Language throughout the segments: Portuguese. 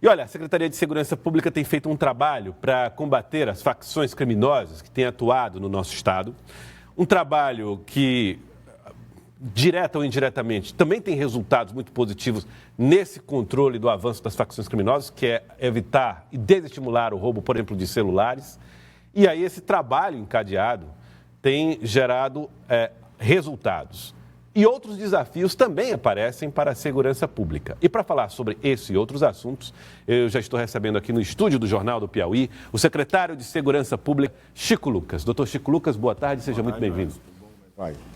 E olha, a Secretaria de Segurança Pública tem feito um trabalho para combater as facções criminosas que têm atuado no nosso estado. Um trabalho que, direta ou indiretamente, também tem resultados muito positivos nesse controle do avanço das facções criminosas, que é evitar e desestimular o roubo, por exemplo, de celulares. E aí esse trabalho encadeado tem gerado resultados. E outros desafios também aparecem para a segurança pública. E para falar sobre esse e outros assuntos, eu já estou recebendo aqui no estúdio do Jornal do Piauí o secretário de Segurança Pública, Chico Lucas. Doutor Chico Lucas, boa tarde, seja muito bem-vindo.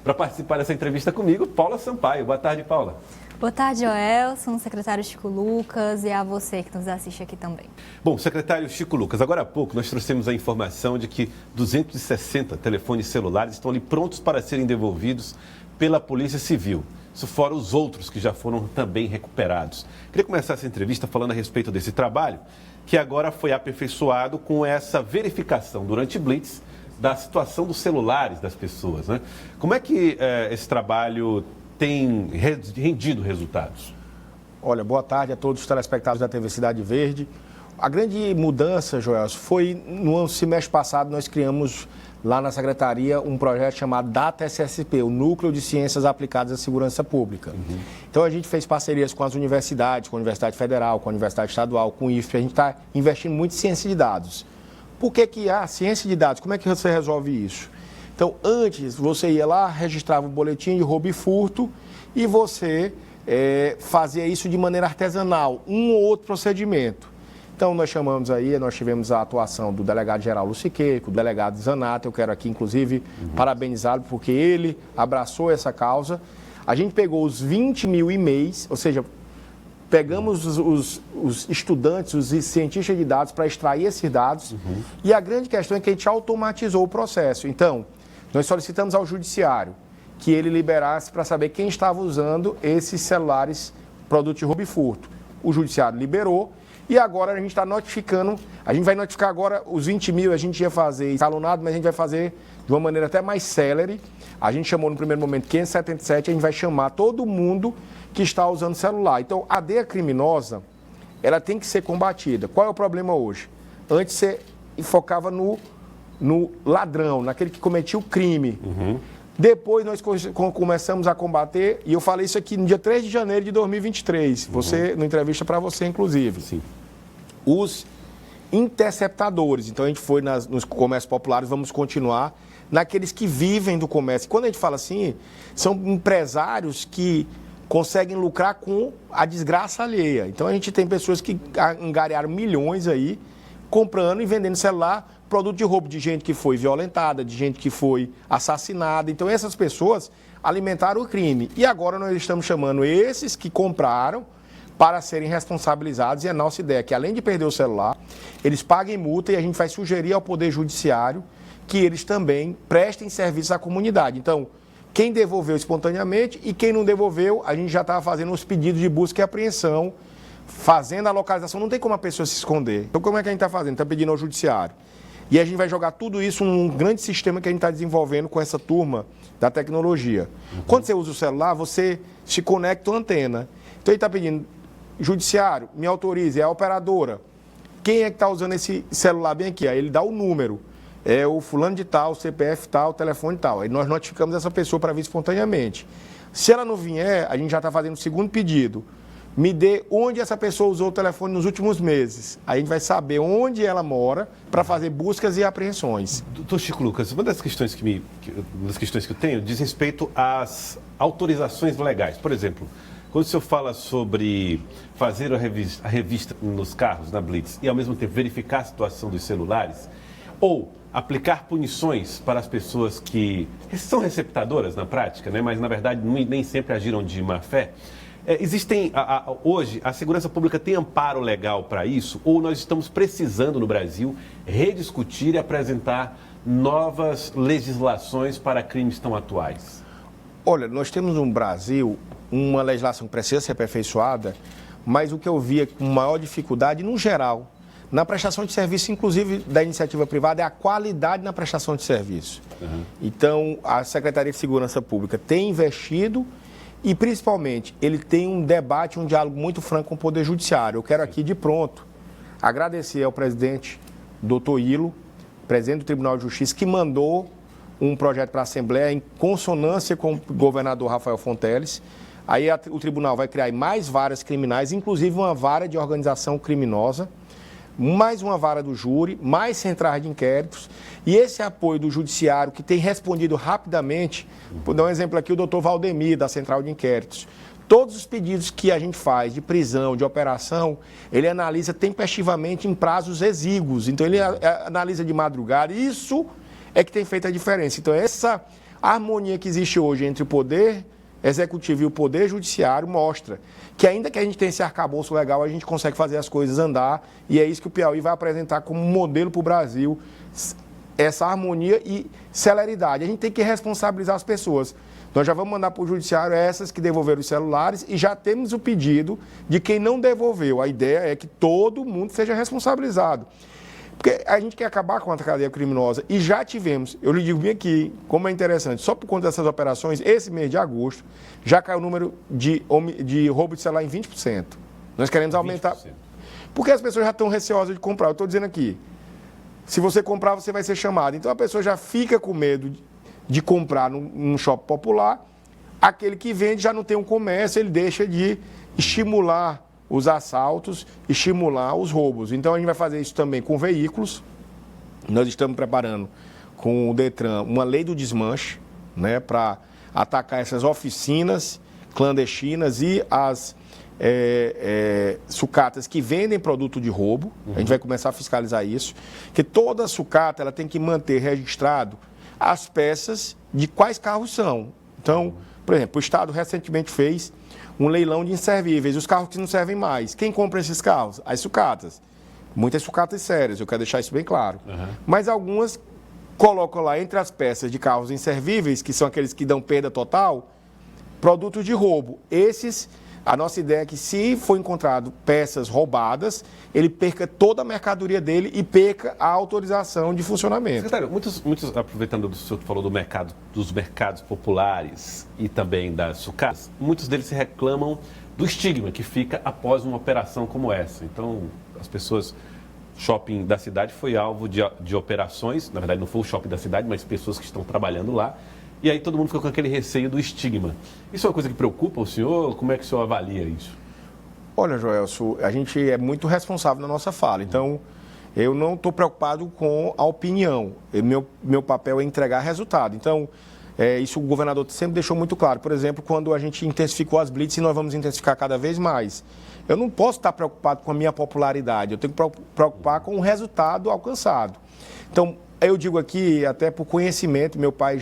Para participar dessa entrevista comigo, Paula Sampaio. Boa tarde, Paula. Boa tarde, Joelson, secretário Chico Lucas, e a você que nos assiste aqui também. Bom, secretário Chico Lucas, agora há pouco nós trouxemos a informação de que 260 telefones celulares estão ali prontos para serem devolvidos pela Polícia Civil. Isso fora os outros que já foram também recuperados. Queria começar essa entrevista falando a respeito desse trabalho, que agora foi aperfeiçoado com essa verificação durante Blitz da situação dos celulares das pessoas, né? Como é que esse trabalho tem rendido resultados? Olha, boa tarde a todos os telespectadores da TV Cidade Verde. A grande mudança, Joelson, foi no semestre passado nós criamos lá na Secretaria um projeto chamado Data SSP, o Núcleo de Ciências Aplicadas à Segurança Pública. Então a gente fez parcerias com as universidades, com a Universidade Federal, com a Universidade Estadual, com o IFPE. A gente está investindo muito em ciência de dados. Por que há ciência de dados? Como é que você resolve isso? Então, antes, você ia lá, registrava o boletim de roubo e furto e você fazia isso de maneira artesanal, um ou outro procedimento. Então, nós tivemos a atuação do delegado-geral Luciqueco, do delegado Zanato. Eu quero aqui, inclusive, parabenizá-lo, porque ele abraçou essa causa. A gente pegou os 20 mil e-mails, ou seja, pegamos os estudantes, os cientistas de dados para extrair esses dados. E a grande questão é que a gente automatizou o processo. Então, nós solicitamos ao judiciário que ele liberasse para saber quem estava usando esses celulares, produto de roubo e furto. O judiciário liberou. E agora a gente está notificando, a gente vai notificar agora os 20 mil, a gente ia fazer escalonado, mas a gente vai fazer de uma maneira até mais célere. A gente chamou no primeiro momento 577, a gente vai chamar todo mundo que está usando celular. Então, a DEA criminosa, ela tem que ser combatida. Qual é o problema hoje? Antes você focava no ladrão, naquele que cometia o crime. Depois nós começamos a combater, e eu falei isso aqui no dia 3 de janeiro de 2023, você, na entrevista para você, inclusive. Sim. Os interceptadores. Então, a gente foi nos comércios populares, vamos continuar naqueles que vivem do comércio. Quando a gente fala assim, são empresários que conseguem lucrar com a desgraça alheia. Então, a gente tem pessoas que angariaram milhões aí, comprando e vendendo celular, produto de roubo de gente que foi violentada, de gente que foi assassinada. Então, essas pessoas alimentaram o crime. E agora nós estamos chamando esses que compraram para serem responsabilizados. E a nossa ideia é que, além de perder o celular, eles paguem multa, e a gente vai sugerir ao Poder Judiciário que eles também prestem serviço à comunidade. Então, quem devolveu espontaneamente e quem não devolveu, a gente já estava fazendo os pedidos de busca e apreensão, fazendo a localização. Não tem como a pessoa se esconder. Então, como é que a gente está fazendo? Está pedindo ao Judiciário. E a gente vai jogar tudo isso num grande sistema que a gente está desenvolvendo com essa turma da tecnologia. Quando você usa o celular, você se conecta à antena. Então, ele está pedindo, Judiciário, me autorize, é a operadora. Quem é que está usando esse celular bem aqui? Aí ele dá o número. É o fulano de tal, CPF tal, telefone tal. Aí nós notificamos essa pessoa para vir espontaneamente. Se ela não vier, a gente já está fazendo o segundo pedido. Me dê onde essa pessoa usou o telefone nos últimos meses. Aí a gente vai saber onde ela mora para fazer buscas e apreensões. Doutor Chico Lucas, uma das questões que eu tenho diz respeito às autorizações legais. Por exemplo, quando o senhor fala sobre fazer a revista nos carros, na Blitz, e ao mesmo tempo verificar a situação dos celulares, ou aplicar punições para as pessoas que são receptadoras na prática, né, mas na verdade nem sempre agiram de má fé, hoje, a segurança pública tem amparo legal para isso? Ou nós estamos precisando, no Brasil, rediscutir e apresentar novas legislações para crimes tão atuais? Olha, nós temos no Brasil uma legislação que precisa ser aperfeiçoada, mas o que eu via com maior dificuldade, no geral, na prestação de serviço, inclusive da iniciativa privada, é a qualidade na prestação de serviço. Então, a Secretaria de Segurança Pública tem investido e, principalmente, ele tem um debate, um diálogo muito franco com o Poder Judiciário. Eu quero aqui, de pronto, agradecer ao presidente, doutor Ilo, presidente do Tribunal de Justiça, que mandou um projeto para a Assembleia em consonância com o governador Rafael Fonteles. Aí o tribunal vai criar mais varas criminais, inclusive uma vara de organização criminosa, mais uma vara do júri, mais centrais de inquéritos. E esse apoio do judiciário, que tem respondido rapidamente, vou dar um exemplo aqui, o doutor Valdemir, da Central de Inquéritos. Todos os pedidos que a gente faz de prisão, de operação, ele analisa tempestivamente em prazos exíguos. Então, ele analisa de madrugada. Isso é que tem feito a diferença. Então, essa harmonia que existe hoje entre o Poder Executivo e o Poder Judiciário mostra que, ainda que a gente tenha esse arcabouço legal, a gente consegue fazer as coisas andar. E é isso que o Piauí vai apresentar como modelo para o Brasil, essa harmonia e celeridade. A gente tem que responsabilizar as pessoas. Nós já vamos mandar para o Judiciário essas que devolveram os celulares e já temos o pedido de quem não devolveu. A ideia é que todo mundo seja responsabilizado. Porque a gente quer acabar com a cadeia criminosa e já tivemos, eu lhe digo bem aqui, como é interessante, só por conta dessas operações, esse mês de agosto, já caiu o número de roubo de celular em 20%. Nós queremos aumentar. 20%. Porque as pessoas já estão receosas de comprar. Eu estou dizendo aqui, se você comprar, você vai ser chamado. Então a pessoa já fica com medo de comprar num shopping popular. Aquele que vende já não tem um comércio, ele deixa de estimular os assaltos, estimular os roubos. Então a gente vai fazer isso também com veículos. Nós estamos preparando com o Detran uma lei do desmanche, né, para atacar essas oficinas clandestinas e as sucatas que vendem produto de roubo. A gente vai começar a fiscalizar isso, que toda sucata ela tem que manter registrado as peças de quais carros são. Então, por exemplo, o Estado recentemente fez um leilão de inservíveis, os carros que não servem mais. Quem compra esses carros? As sucatas. Muitas sucatas sérias, eu quero deixar isso bem claro. Mas algumas colocam lá entre as peças de carros inservíveis, que são aqueles que dão perda total, produtos de roubo. Esses, a nossa ideia é que, se for encontrado peças roubadas, ele perca toda a mercadoria dele e perca a autorização de funcionamento. Secretário, muitos aproveitando do senhor que falou dos mercados populares e também das sucatas, muitos deles se reclamam do estigma que fica após uma operação como essa. Então, as pessoas, shopping da cidade foi alvo de operações, na verdade não foi o shopping da cidade, mas pessoas que estão trabalhando lá. E aí todo mundo fica com aquele receio do estigma. Isso é uma coisa que preocupa o senhor? Como é que o senhor avalia isso? Olha, Joelso, a gente é muito responsável na nossa fala. Então, eu não estou preocupado com a opinião. Meu papel é entregar resultado. Então, isso o governador sempre deixou muito claro. Por exemplo, quando a gente intensificou as blitz, e nós vamos intensificar cada vez mais. Eu não posso estar preocupado com a minha popularidade. Eu tenho que preocupar com o resultado alcançado. Então, eu digo aqui, até por conhecimento, meu pai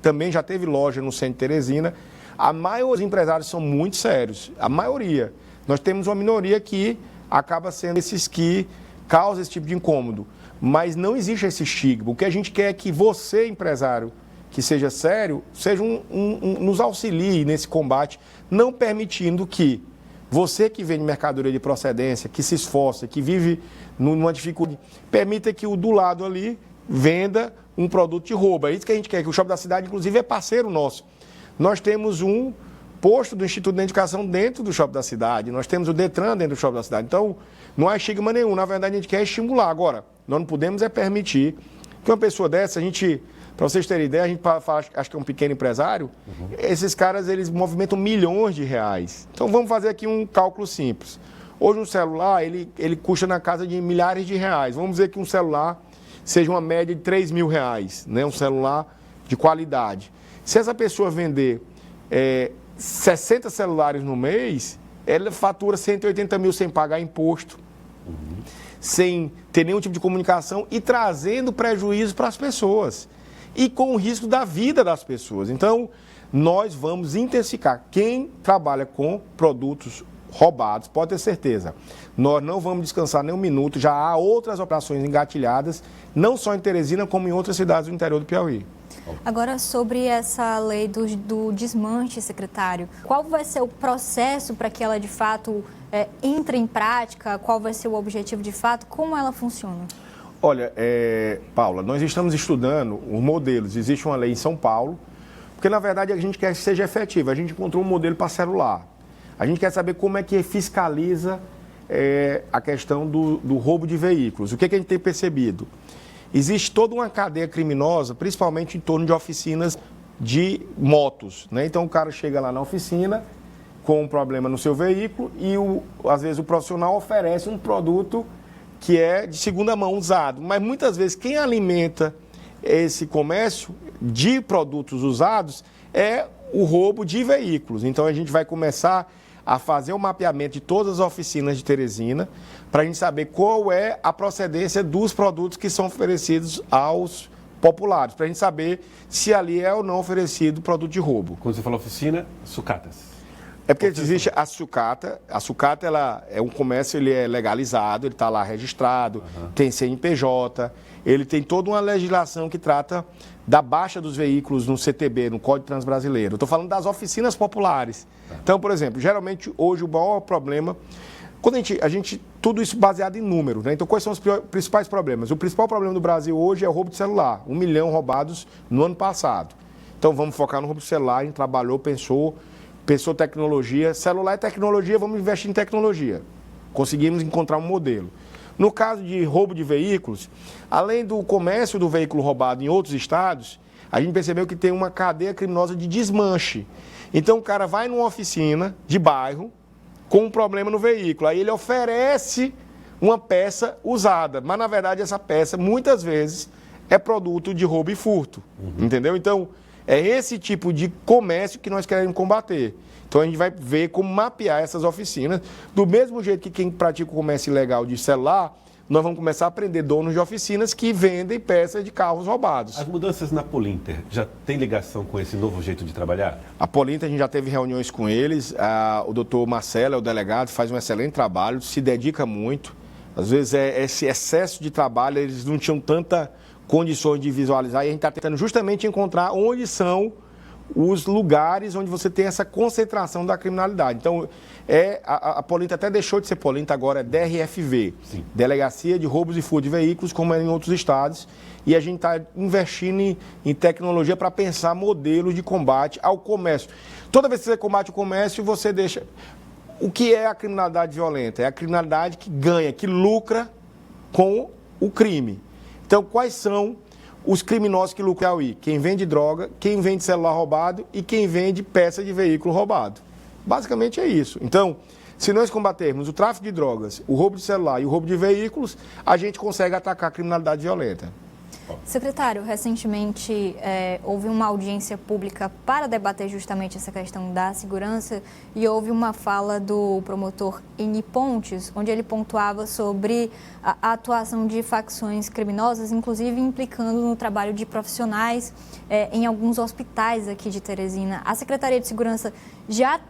também já teve loja no centro de Teresina. A maioria dos empresários são muito sérios, a maioria. Nós temos uma minoria que acaba sendo esses que causam esse tipo de incômodo. Mas não existe esse estigma. O que a gente quer é que você, empresário, que seja sério, nos auxilie nesse combate, não permitindo que você que vende mercadoria de procedência, que se esforça, que vive numa dificuldade, permita que o do lado ali venda um produto de roubo. É isso que a gente quer, que o Shopping da Cidade, inclusive, é parceiro nosso. Nós temos um posto do Instituto de Identificação dentro do Shopping da Cidade, nós temos o Detran dentro do Shopping da Cidade. Então, não há estigma nenhum. Na verdade, a gente quer estimular. Agora, nós não podemos permitir que uma pessoa dessa, para vocês terem ideia, a gente fala, acho que é um pequeno empresário, esses caras, eles movimentam milhões de reais. Então, vamos fazer aqui um cálculo simples. Hoje, um celular, ele custa na casa de milhares de reais. Vamos dizer que um celular seja uma média de 3 mil reais, né? Um celular de qualidade. Se essa pessoa vender 60 celulares no mês, ela fatura 180 mil sem pagar imposto, sem ter nenhum tipo de comunicação e trazendo prejuízo para as pessoas. E com o risco da vida das pessoas. Então, nós vamos intensificar. Quem trabalha com produtos roubados, pode ter certeza. Nós não vamos descansar nem um minuto. Já há outras operações engatilhadas, não só em Teresina, como em outras cidades do interior do Piauí. Agora, sobre essa lei do desmanche, secretário, qual vai ser o processo para que ela, de fato, entre em prática? Qual vai ser o objetivo, de fato? Como ela funciona? Olha, Paula, nós estamos estudando os modelos. Existe uma lei em São Paulo, Porque, na verdade, a gente quer que seja efetivo. A gente encontrou um modelo para celular. A gente quer saber como é que fiscaliza a questão do roubo de veículos. O que a gente tem percebido? Existe toda uma cadeia criminosa, principalmente em torno de oficinas de motos, né? Então, o cara chega lá na oficina com um problema no seu veículo e, às vezes, o profissional oferece um produto que é de segunda mão, usado. Mas, muitas vezes, quem alimenta esse comércio de produtos usados é o roubo de veículos. Então, a gente vai começar a fazer o mapeamento de todas as oficinas de Teresina para a gente saber qual é a procedência dos produtos que são oferecidos aos populares, para a gente saber se ali é ou não oferecido produto de roubo. Quando você fala oficina, sucatas. É porque existe a sucata. A sucata, ela é um comércio, ele é legalizado, ele está lá registrado, tem CNPJ, ele tem toda uma legislação que trata da baixa dos veículos no CTB, no Código Transbrasileiro. Eu estou falando das oficinas populares. Então, por exemplo, geralmente hoje o maior problema, quando a gente tudo isso baseado em números, né? Então, quais são os principais problemas? O principal problema do Brasil hoje é o roubo de celular, 1 milhão roubados no ano passado. Então, vamos focar no roubo de celular, a gente trabalhou, pensou tecnologia, celular é tecnologia, vamos investir em tecnologia. Conseguimos encontrar um modelo. No caso de roubo de veículos, além do comércio do veículo roubado em outros estados, a gente percebeu que tem uma cadeia criminosa de desmanche. Então, o cara vai numa oficina de bairro com um problema no veículo, aí ele oferece uma peça usada, mas, na verdade, essa peça, muitas vezes, é produto de roubo e furto, entendeu? Então, é esse tipo de comércio que nós queremos combater. Então, a gente vai ver como mapear essas oficinas. Do mesmo jeito que quem pratica o comércio ilegal de celular, nós vamos começar a prender donos de oficinas que vendem peças de carros roubados. As mudanças na Polinter já tem ligação com esse novo jeito de trabalhar? A Polinter, a gente já teve reuniões com eles. O doutor Marcelo, é o delegado, faz um excelente trabalho, se dedica muito. Às vezes, esse excesso de trabalho, eles não tinham tanta condições de visualizar, e a gente está tentando justamente encontrar onde são os lugares onde você tem essa concentração da criminalidade. Então, a Polinter até deixou de ser Polinter, agora é DRFV, Sim. Delegacia de Roubos e Furto de Veículos, como é em outros estados, e a gente está investindo em tecnologia para pensar modelos de combate ao comércio. Toda vez que você combate o comércio, você deixa... O que é a criminalidade violenta? É a criminalidade que ganha, que lucra com o crime. Então, quais são os criminosos que lucram aí? Quem vende droga, quem vende celular roubado e quem vende peça de veículo roubado. Basicamente é isso. Então, se nós combatermos o tráfico de drogas, o roubo de celular e o roubo de veículos, a gente consegue atacar a criminalidade violenta. Secretário, recentemente houve uma audiência pública para debater justamente essa questão da segurança e houve uma fala do promotor Eni Pontes, onde ele pontuava sobre a atuação de facções criminosas, inclusive implicando no trabalho de profissionais em alguns hospitais aqui de Teresina. A Secretaria de Segurança já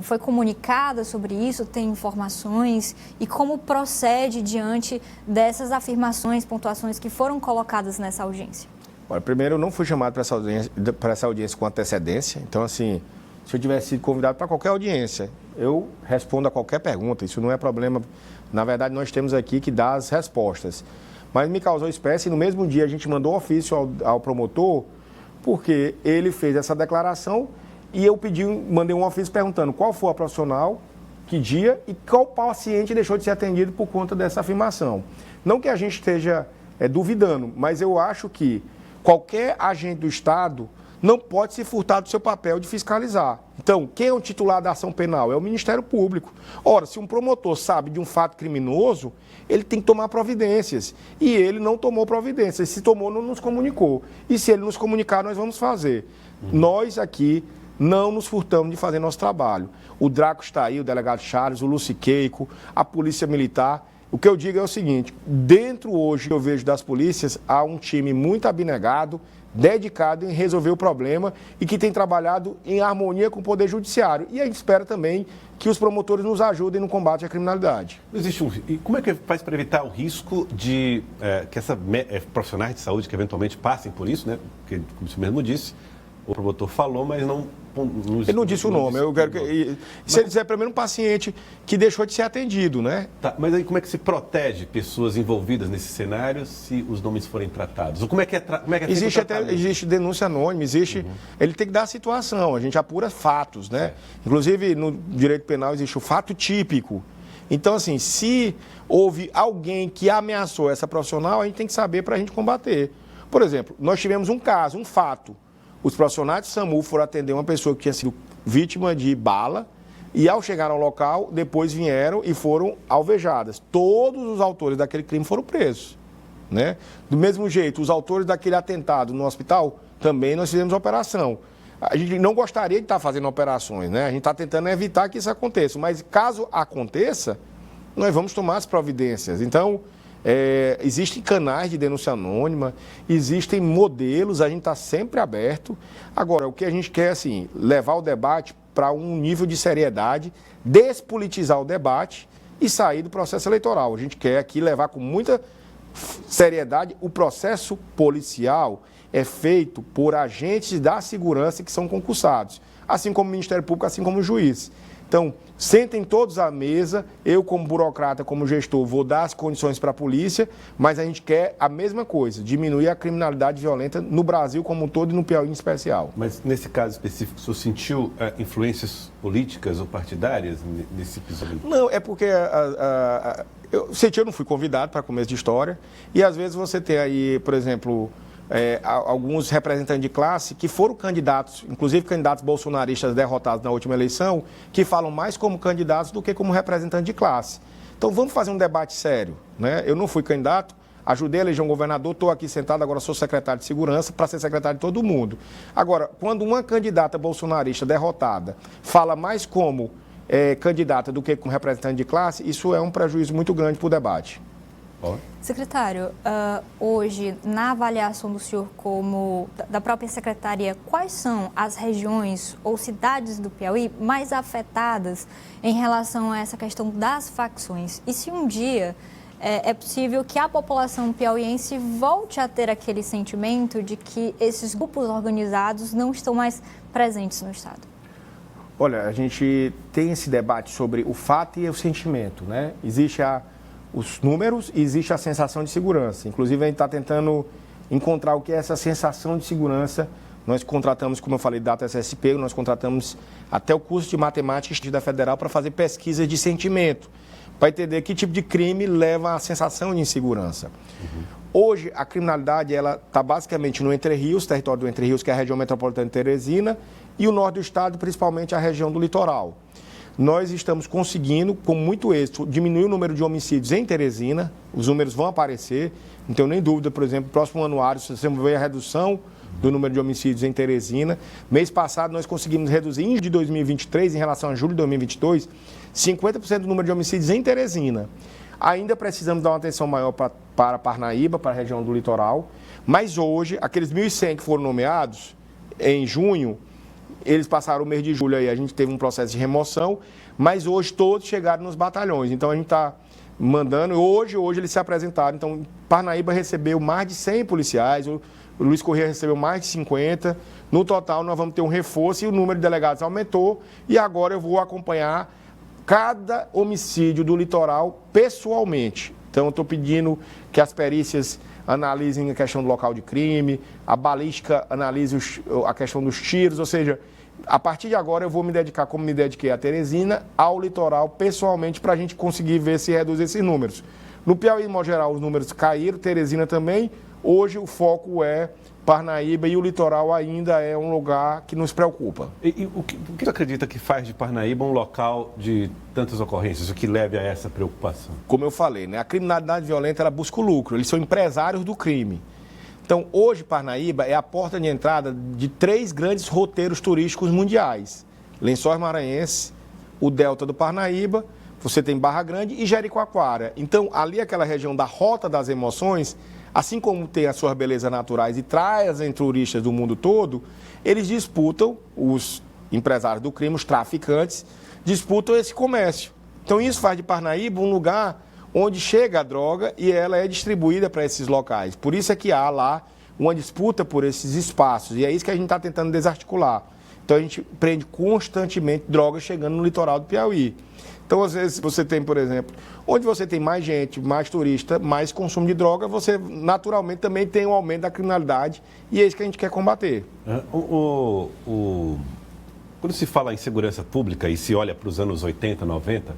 foi comunicada sobre isso, tem informações e como procede diante dessas afirmações, pontuações que foram colocadas nessa audiência? Olha, primeiro, eu não fui chamado para essa audiência com antecedência. Então, assim, se eu tivesse sido convidado para qualquer audiência, eu respondo a qualquer pergunta. Isso não é problema. Na verdade, nós temos aqui que dar as respostas. Mas me causou espécie e no mesmo dia a gente mandou um ofício ao promotor, porque ele fez essa declaração e eu mandei um ofício perguntando qual foi a profissional, que dia e qual paciente deixou de ser atendido por conta dessa afirmação. Não que a gente esteja duvidando, mas eu acho que qualquer agente do Estado não pode se furtar do seu papel de fiscalizar. Então, quem é o titular da ação penal? É o Ministério Público. Ora, se um promotor sabe de um fato criminoso, ele tem que tomar providências. E ele não tomou providências. Se tomou, não nos comunicou. E se ele nos comunicar, nós vamos fazer. Nós aqui não nos furtamos de fazer nosso trabalho. O Draco está aí, o delegado Charles, o Luci Queico, a Polícia Militar. O que eu digo é o seguinte, dentro hoje, eu vejo das polícias, há um time muito abnegado, dedicado em resolver o problema e que tem trabalhado em harmonia com o Poder Judiciário. E a gente espera também que os promotores nos ajudem no combate à criminalidade. Existe e como é que faz para evitar o risco de que profissionais de saúde que eventualmente passem por isso, né? Porque, como você mesmo disse, o promotor falou, mas não Ele não disse o nome. Eu quero que, se ele disser, pelo menos, um paciente que deixou de ser atendido, né? Tá, mas aí como é que se protege pessoas envolvidas nesse cenário se os nomes forem tratados? Ou como é que é existe denúncia anônima, ele tem que dar a situação, a gente apura fatos, né? Inclusive, no direito penal existe o fato típico. Então, assim, se houve alguém que ameaçou essa profissional, a gente tem que saber para a gente combater. Por exemplo, nós tivemos um caso, um fato. Os profissionais do SAMU foram atender uma pessoa que tinha sido vítima de bala e, ao chegar ao local, depois vieram e foram alvejadas. Todos os autores daquele crime foram presos, né? Do mesmo jeito, os autores daquele atentado no hospital, também nós fizemos operação. A gente não gostaria de estar fazendo operações, né? A gente está tentando evitar que isso aconteça, mas caso aconteça, nós vamos tomar as providências. Então, existem canais de denúncia anônima, existem modelos, a gente está sempre aberto. Agora, o que a gente quer, assim, levar o debate para um nível de seriedade, despolitizar o debate e sair do processo eleitoral. A gente quer aqui levar com muita seriedade. O processo policial é feito por agentes da segurança que são concursados, assim como o Ministério Público, assim como o juiz. Então, sentem todos à mesa, eu como burocrata, como gestor, vou dar as condições para a polícia, mas a gente quer a mesma coisa, diminuir a criminalidade violenta no Brasil como um todo e no Piauí em especial. Mas nesse caso específico, o senhor sentiu influências políticas ou partidárias nesse episódio? Não, é porque eu não fui convidado para começo de história e às vezes você tem aí, por exemplo, alguns representantes de classe que foram candidatos, inclusive candidatos bolsonaristas derrotados na última eleição, que falam mais como candidatos do que como representantes de classe. Então vamos fazer um debate sério, né? Eu não fui candidato, ajudei a eleger um governador, estou aqui sentado, agora sou secretário de segurança para ser secretário de todo mundo. Agora, quando uma candidata bolsonarista derrotada fala mais como candidata do que como representante de classe, isso é um prejuízo muito grande para o debate. Secretário, hoje, na avaliação do senhor da própria secretaria, quais são as regiões ou cidades do Piauí mais afetadas em relação a essa questão das facções? E se um dia é possível que a população piauiense volte a ter aquele sentimento de que esses grupos organizados não estão mais presentes no Estado? Olha, a gente tem esse debate sobre o fato e o sentimento, né? Existe os números e existe a sensação de segurança. Inclusive, a gente está tentando encontrar o que é essa sensação de segurança. Nós contratamos, como eu falei, Data SSP, nós contratamos até o curso de matemática da Federal para fazer pesquisa de sentimento, para entender que tipo de crime leva à sensação de insegurança. Hoje, a criminalidade está basicamente no Entre Rios, território do Entre Rios, que é a região metropolitana de Teresina, e o norte do estado, principalmente a região do litoral. Nós estamos conseguindo, com muito êxito, diminuir o número de homicídios em Teresina. Os números vão aparecer, não tenho nem dúvida, por exemplo, no próximo anuário, se você ver a redução do número de homicídios em Teresina. Mês passado, nós conseguimos reduzir, em de 2023, em relação a julho de 2022, 50% do número de homicídios em Teresina. Ainda precisamos dar uma atenção maior para Parnaíba, para a região do litoral, mas hoje, aqueles 1.100 que foram nomeados, em junho, eles passaram o mês de julho aí, a gente teve um processo de remoção, mas hoje todos chegaram nos batalhões. Então a gente está mandando, hoje eles se apresentaram. Então Parnaíba recebeu mais de 100 policiais, o Luiz Corrêa recebeu mais de 50. No total nós vamos ter um reforço e o número de delegados aumentou. E agora eu vou acompanhar cada homicídio do litoral pessoalmente. Então eu estou pedindo que as perícias analisem a questão do local de crime, a balística analise a questão dos tiros, ou seja, a partir de agora eu vou me dedicar, como me dediquei a Teresina, ao litoral pessoalmente para a gente conseguir ver se reduz esses números. No Piauí, em modo geral, os números caíram, Teresina também. Hoje o foco é Parnaíba e o litoral ainda é um lugar que nos preocupa. E o que você acredita que faz de Parnaíba um local de tantas ocorrências, o que leve a essa preocupação? Como eu falei, né, a criminalidade violenta ela busca o lucro, eles são empresários do crime. Então, hoje, Parnaíba é a porta de entrada de 3 grandes roteiros turísticos mundiais. Lençóis Maranhenses, o Delta do Parnaíba, você tem Barra Grande e Jericoacoara. Então, ali aquela região da Rota das Emoções, assim como tem as suas belezas naturais e trazem turistas do mundo todo, eles disputam, os empresários do crime, os traficantes, disputam esse comércio. Então, isso faz de Parnaíba um lugar onde chega a droga e ela é distribuída para esses locais. Por isso é que há lá uma disputa por esses espaços, e é isso que a gente está tentando desarticular. Então a gente prende constantemente drogas chegando no litoral do Piauí. Então, às vezes, você tem, por exemplo, onde você tem mais gente, mais turista, mais consumo de droga, você naturalmente também tem um aumento da criminalidade e é isso que a gente quer combater. Quando se fala em segurança pública e se olha para os anos 80, 90,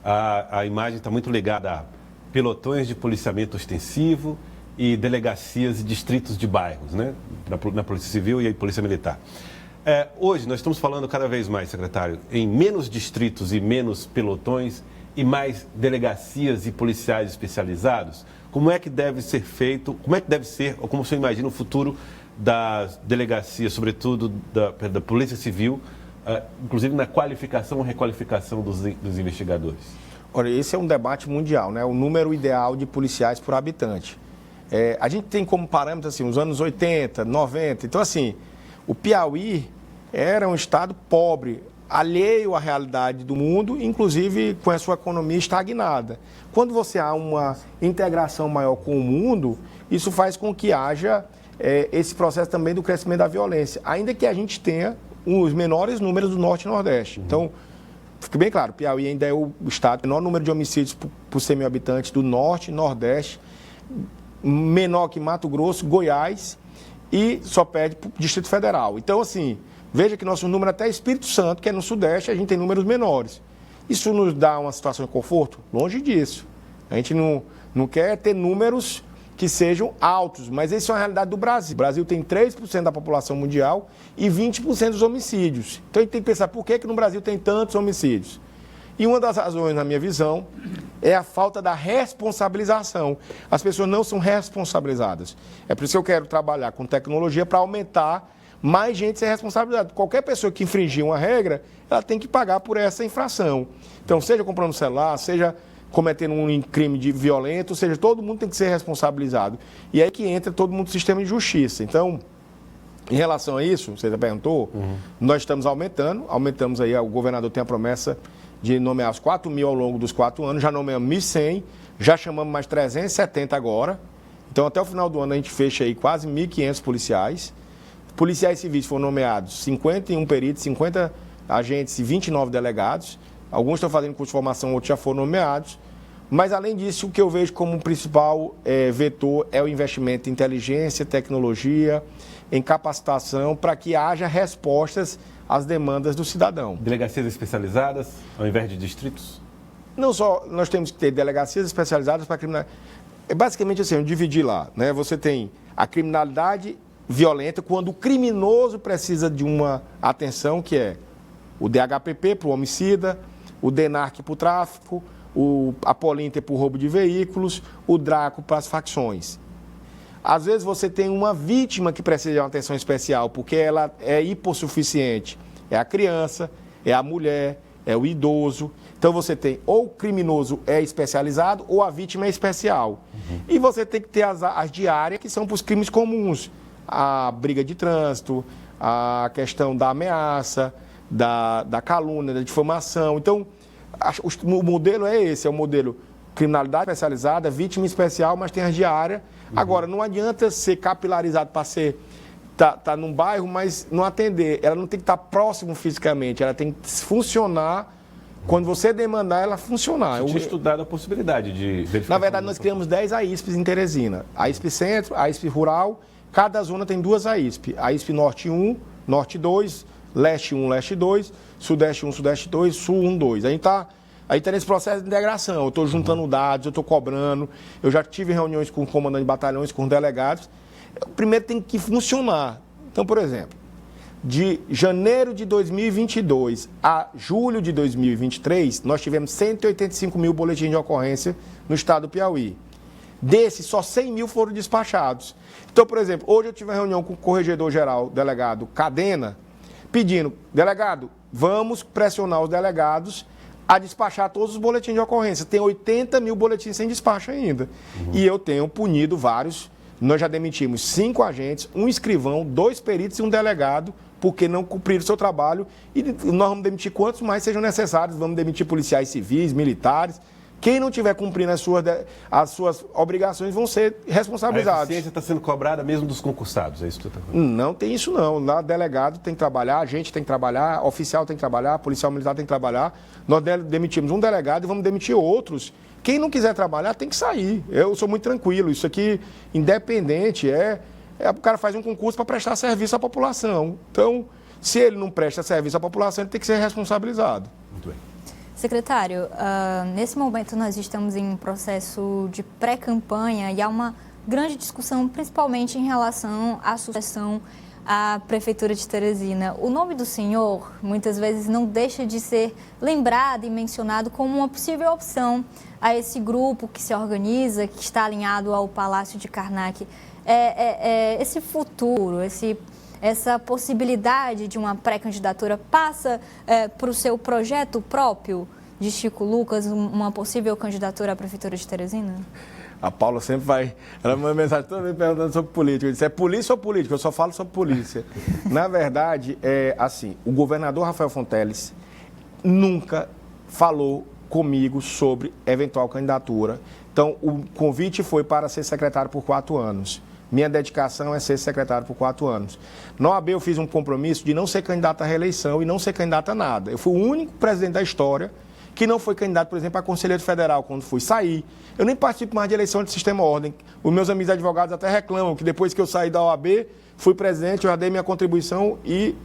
a imagem está muito ligada a pelotões de policiamento ostensivo e delegacias e distritos de bairros, né? Na Polícia Civil e a Polícia Militar. Hoje nós estamos falando cada vez mais, secretário, em menos distritos e menos pelotões e mais delegacias e policiais especializados. Como é que deve ser feito, como é que deve ser, ou como o senhor imagina o futuro das delegacias, sobretudo da Polícia Civil, inclusive na qualificação ou requalificação dos investigadores? Olha, esse é um debate mundial, né? O número ideal de policiais por habitante. A gente tem como parâmetro, assim, os anos 80, 90, então, assim, o Piauí era um estado pobre, alheio à realidade do mundo, inclusive com a sua economia estagnada. Quando você há uma integração maior com o mundo, isso faz com que haja esse processo também do crescimento da violência, ainda que a gente tenha os menores números do Norte e Nordeste. Então, fique bem claro, Piauí ainda é o estado com o menor número de homicídios por 100 mil habitantes do Norte e Nordeste, menor que Mato Grosso, Goiás, e só perde para o Distrito Federal. Então, assim, veja que nosso número até Espírito Santo, que é no Sudeste, a gente tem números menores. Isso nos dá uma situação de conforto? Longe disso. A gente não quer ter números que sejam altos, mas isso é uma realidade do Brasil. O Brasil tem 3% da população mundial e 20% dos homicídios. Então, a gente tem que pensar por que no Brasil tem tantos homicídios. E uma das razões, na minha visão, é a falta da responsabilização. As pessoas não são responsabilizadas. É por isso que eu quero trabalhar com tecnologia para aumentar mais gente ser responsabilizada. Qualquer pessoa que infringir uma regra, ela tem que pagar por essa infração. Então, seja comprando celular, seja cometendo um crime de violento, seja, todo mundo tem que ser responsabilizado. E aí que entra todo mundo no sistema de justiça. Então, em relação a isso, você já perguntou, nós estamos aumentamos aí, o governador tem a promessa de nomear os 4.000 ao longo dos 4 anos, já nomeamos 1.100, já chamamos mais 370 agora. Então, até o final do ano, a gente fecha aí quase 1.500 policiais. Policiais civis foram nomeados 51 peritos, 50 agentes e 29 delegados. Alguns estão fazendo curso de formação, outros já foram nomeados. Mas, além disso, o que eu vejo como principal vetor é o investimento em inteligência, tecnologia, em capacitação, para que haja respostas às demandas do cidadão. Delegacias especializadas, ao invés de distritos? Não só, nós temos que ter delegacias especializadas para criminalidade. Basicamente assim, eu dividi lá, né? Você tem a criminalidade violenta, quando o criminoso precisa de uma atenção, que é o DHPP para o homicida, o DENARC para o tráfico, a Polinter para o roubo de veículos, o DRACO para as facções. Às vezes você tem uma vítima que precisa de uma atenção especial, porque ela é hipossuficiente. É a criança, é a mulher, é o idoso. Então você tem ou o criminoso é especializado ou a vítima é especial. E você tem que ter as diárias, que são para os crimes comuns. A briga de trânsito, a questão da ameaça, da calúnia, da difamação. Então, o modelo é esse, é o modelo criminalidade especializada, vítima especial, mas tem as diárias. Agora, não adianta ser capilarizado para ser... Tá num bairro, mas não atender. Ela não tem que estar próximo fisicamente, ela tem que funcionar. Quando você demandar, ela funcionar. Eu tinha estudado a possibilidade de verificar. Na verdade, nós criamos 10 AISPs em Teresina. AISP Centro, AISP Rural, cada zona tem 2 AISP. AISP Norte 1, Norte 2, Leste 1, Leste 2, Sudeste 1, Sudeste 2, Sul 1, 2. A gente está nesse processo de integração. Eu estou juntando dados, eu estou cobrando. Eu já tive reuniões com comandantes de batalhões, com delegados. Primeiro tem que funcionar. Então, por exemplo, de janeiro de 2022 a julho de 2023, nós tivemos 185 mil boletins de ocorrência no estado do Piauí. Desses, só 100 mil foram despachados. Então, por exemplo, hoje eu tive uma reunião com o corregedor-geral, delegado Cadena, pedindo, delegado, vamos pressionar os delegados a despachar todos os boletins de ocorrência. Tem 80 mil boletins sem despacho ainda. E eu tenho punido vários. Nós já demitimos 5 agentes, um escrivão, 2 peritos e um delegado, porque não cumpriram o seu trabalho. E nós vamos demitir quantos mais sejam necessários. Vamos demitir policiais civis, militares, Quem não estiver cumprindo as suas obrigações vão ser A responsabilizados. eficiência está sendo cobrada mesmo dos concursados, é isso que você está falando? Não tem isso não. Lá delegado tem que trabalhar, agente tem que trabalhar, oficial tem que trabalhar, policial militar tem que trabalhar. Nós demitimos um delegado e vamos demitir outros. Quem não quiser trabalhar tem que sair. Eu sou muito tranquilo. Isso aqui, independente, o cara faz um concurso para prestar serviço à população. Então, se ele não presta serviço à população, ele tem que ser responsabilizado. Muito bem. Secretário, nesse momento nós estamos em um processo de pré-campanha e há uma grande discussão, principalmente em relação à sucessão à Prefeitura de Teresina. O nome do senhor, muitas vezes, não deixa de ser lembrado e mencionado como uma possível opção a esse grupo que se organiza, que está alinhado ao Palácio de Karnak. Esse futuro, essa possibilidade de uma pré-candidatura passa para o seu projeto próprio de Chico Lucas, uma possível candidatura à Prefeitura de Teresina? A Paula sempre vai... Ela manda mensagem toda vez perguntando sobre política. Eu disse, é polícia ou política? Eu só falo sobre polícia. Na verdade, o governador Rafael Fonteles nunca falou comigo sobre eventual candidatura. Então, o convite foi para ser secretário por 4 anos. Minha dedicação é ser secretário por 4 anos. Na OAB eu fiz um compromisso de não ser candidato à reeleição e não ser candidato a nada. Eu fui o único presidente da história que não foi candidato, por exemplo, a conselheiro federal quando fui sair. Eu nem participo mais de eleição de sistema ordem. Os meus amigos advogados até reclamam que depois que eu saí da OAB, fui presidente, eu já dei minha contribuição e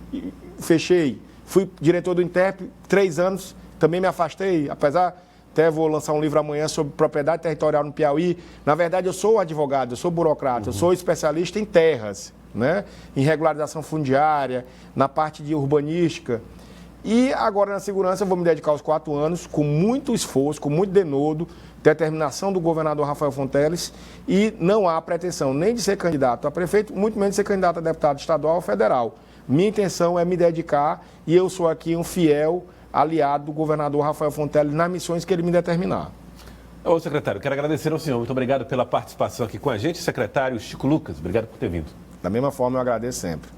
fechei. Fui diretor do Interp 3 anos, também me afastei, apesar... Até vou lançar um livro amanhã sobre propriedade territorial no Piauí. Na verdade, eu sou advogado, eu sou burocrata, eu sou especialista em terras, né? Em regularização fundiária, na parte de urbanística. E agora, na segurança, eu vou me dedicar aos 4 anos, com muito esforço, com muito denodo, determinação do governador Rafael Fonteles, e não há pretensão nem de ser candidato a prefeito, muito menos de ser candidato a deputado estadual ou federal. Minha intenção é me dedicar, e eu sou aqui um fiel aliado do governador Rafael Fonteles nas missões que ele me determinar. Ô, secretário, quero agradecer ao senhor. Muito obrigado pela participação aqui com a gente. Secretário Chico Lucas, obrigado por ter vindo. Da mesma forma, eu agradeço sempre.